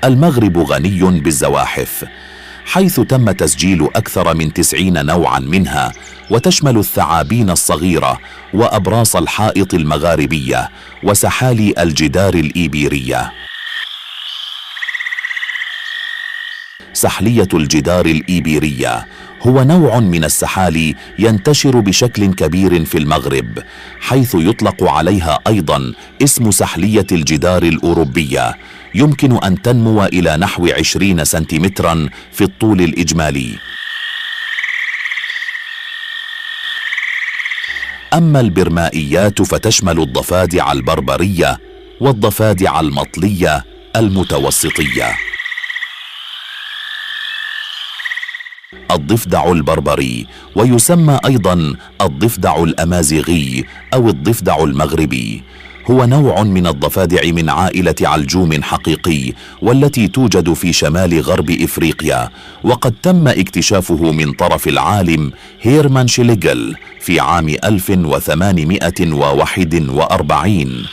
المغرب غني بالزواحف، حيث تم تسجيل أكثر من 90 نوعا منها، وتشمل الثعابين الصغيرة وأبراص الحائط المغاربية وسحالي الجدار الإيبيرية. سحلية الجدار الإيبيرية هو نوع من السحالي ينتشر بشكل كبير في المغرب، حيث يطلق عليها أيضا اسم سحلية الجدار الأوروبية. يمكن أن تنمو إلى نحو 20 سنتيمترا في الطول الإجمالي. أما البرمائيات فتشمل الضفادع البربرية والضفادع المطلية المتوسطية. الضفدع البربري، ويسمى أيضا الضفدع الأمازيغي أو الضفدع المغربي، هو نوع من الضفادع من عائلة علجوم حقيقي، والتي توجد في شمال غرب إفريقيا، وقد تم اكتشافه من طرف العالم هيرمان شيليغل في عام 1841.